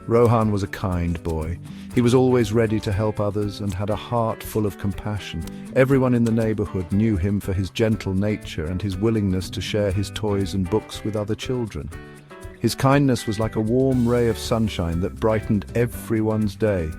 Rohan was a kind boy. He was always ready to help others and had a heart full of compassion. Everyone in the neighborhood knew him for his gentle nature and his willingness to share his toys and books with other children. His kindness was like a warm ray of sunshine that brightened everyone's day.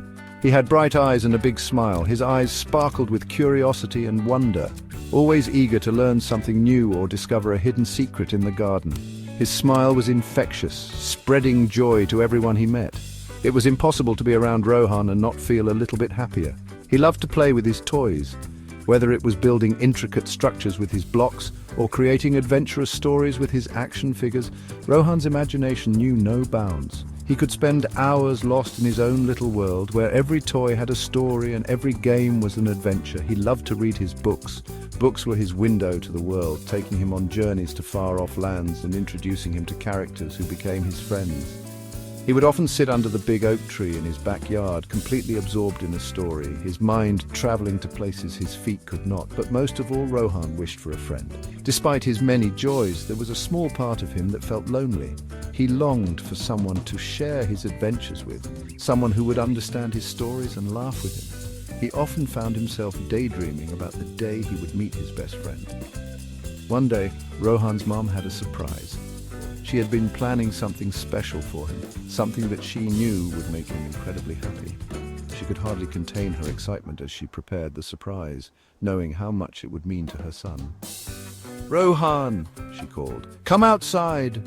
He had bright eyes and a big smile. His eyes sparkled with curiosity and wonder, always eager to learn something new or discover a hidden secret in the garden. His smile was infectious, spreading joy to everyone he met. It was impossible to be around Rohan and not feel a little bit happier. He loved to play with his toys, whether it was building intricate structures with his blocks or creating adventurous stories with his action figures. Rohan's imagination knew no bounds. He could spend hours lost in his own little world, where every toy had a story and every game was an adventure. He loved to read his books. Books were his window to the world, taking him on journeys to far-off lands and introducing him to characters who became his friends. He would often sit under the big oak tree in his backyard, completely absorbed in a story, his mind traveling to places his feet could not. But most of all, Rohan wished for a friend. Despite his many joys, there was a small part of him that felt lonely. He longed for someone to share his adventures with, someone who would understand his stories and laugh with him. He often found himself daydreaming about the day he would meet his best friend. One day, Rohan's mom had a surprise. She had been planning something special for him, something that she knew would make him incredibly happy. She could hardly contain her excitement as she prepared the surprise, knowing how much it would mean to her son. "Rohan!" she called. "Come outside!"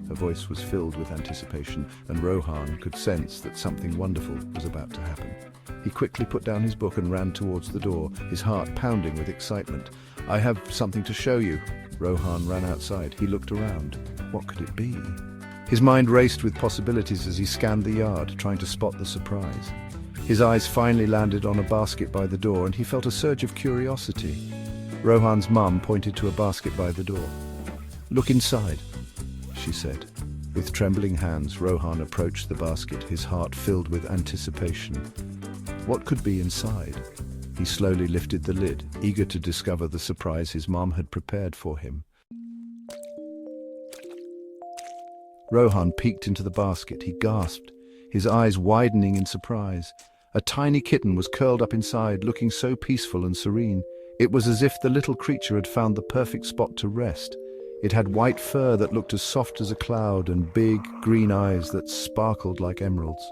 Her voice was filled with anticipation, and Rohan could sense that something wonderful was about to happen. He quickly put down his book and ran towards the door, his heart pounding with excitement. "I have something to show you." Rohan ran outside. He looked around. What could it be? His mind raced with possibilities as he scanned the yard, trying to spot the surprise. His eyes finally landed on a basket by the door, and he felt a surge of curiosity. Rohan's mum pointed to a basket by the door. "Look inside," she said. With trembling hands, Rohan approached the basket, his heart filled with anticipation. What could be inside? He slowly lifted the lid, eager to discover the surprise his mom had prepared for him. Rohan peeked into the basket. He gasped, his eyes widening in surprise. A tiny kitten was curled up inside, looking so peaceful and serene. It was as if the little creature had found the perfect spot to rest. It had white fur that looked as soft as a cloud and big, green eyes that sparkled like emeralds.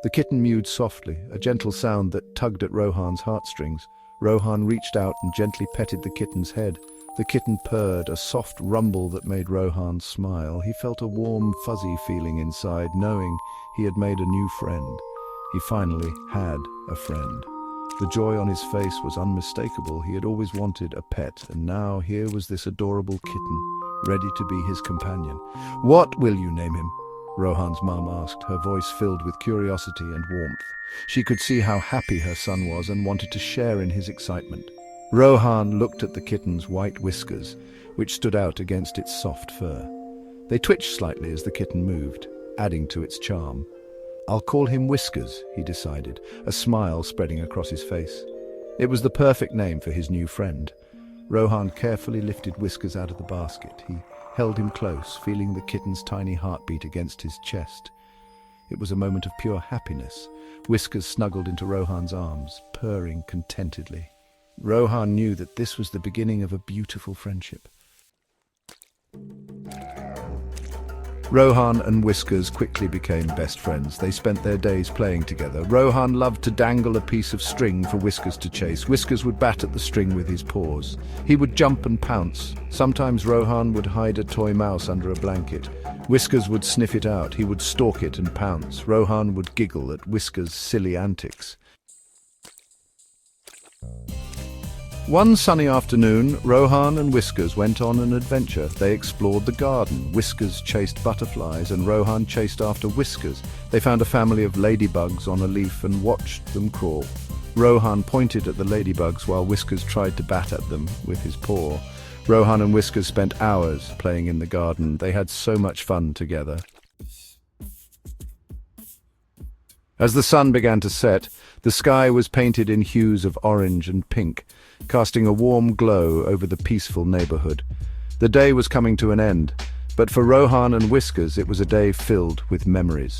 The kitten mewed softly, a gentle sound that tugged at Rohan's heartstrings. Rohan reached out and gently petted the kitten's head. The kitten purred, a soft rumble that made Rohan smile. He felt a warm, fuzzy feeling inside, knowing he had made a new friend. He finally had a friend. The joy on his face was unmistakable. He had always wanted a pet, and now here was this adorable kitten, ready to be his companion. "What will you name him?" Rohan's mum asked, her voice filled with curiosity and warmth. She could see how happy her son was and wanted to share in his excitement. Rohan looked at the kitten's white whiskers, which stood out against its soft fur. They twitched slightly as the kitten moved, adding to its charm. "I'll call him Whiskers," he decided, a smile spreading across his face. It was the perfect name for his new friend. Rohan carefully lifted Whiskers out of the basket. He held him close, feeling the kitten's tiny heartbeat against his chest. It was a moment of pure happiness. Whiskers snuggled into Rohan's arms, purring contentedly. Rohan knew that this was the beginning of a beautiful friendship. Rohan and Whiskers quickly became best friends. They spent their days playing together. Rohan loved to dangle a piece of string for Whiskers to chase. Whiskers would bat at the string with his paws. He would jump and pounce. Sometimes Rohan would hide a toy mouse under a blanket. Whiskers would sniff it out. He would stalk it and pounce. Rohan would giggle at Whiskers' silly antics. One sunny afternoon, Rohan and Whiskers went on an adventure. They explored the garden. Whiskers chased butterflies and Rohan chased after Whiskers. They found a family of ladybugs on a leaf and watched them crawl. Rohan pointed at the ladybugs while Whiskers tried to bat at them with his paw. Rohan and Whiskers spent hours playing in the garden. They had so much fun together. As the sun began to set, the sky was painted in hues of orange and pink, casting a warm glow over the peaceful neighborhood. The day was coming to an end, but for Rohan and Whiskers it was a day filled with memories.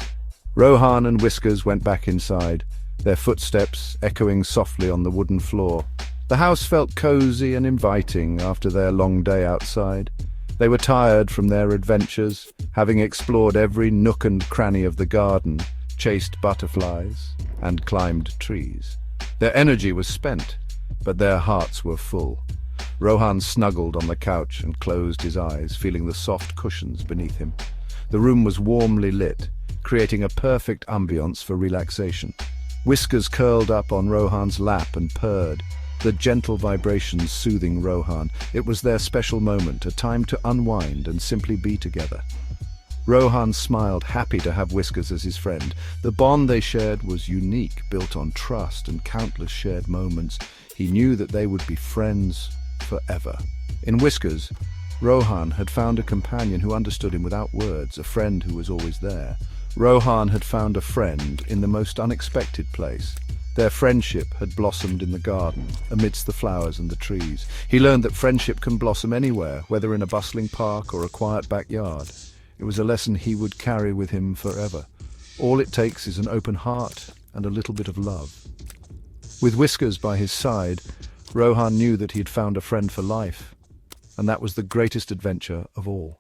Rohan and Whiskers went back inside, their footsteps echoing softly on the wooden floor. The house felt cozy and inviting after their long day outside. They were tired from their adventures, having explored every nook and cranny of the garden, chased butterflies, and climbed trees. Their energy was spent, but their hearts were full. Rohan snuggled on the couch and closed his eyes, feeling the soft cushions beneath him. The room was warmly lit, creating a perfect ambience for relaxation. Whiskers curled up on Rohan's lap and purred, the gentle vibrations soothing Rohan. It was their special moment, a time to unwind and simply be together. Rohan smiled, happy to have Whiskers as his friend. The bond they shared was unique, built on trust and countless shared moments. He knew that they would be friends forever. In Whiskers, Rohan had found a companion who understood him without words, a friend who was always there. Rohan had found a friend in the most unexpected place. Their friendship had blossomed in the garden, amidst the flowers and the trees. He learned that friendship can blossom anywhere, whether in a bustling park or a quiet backyard. It was a lesson he would carry with him forever. All it takes is an open heart and a little bit of love. With Whiskers by his side, Rohan knew that he had found a friend for life, and that was the greatest adventure of all.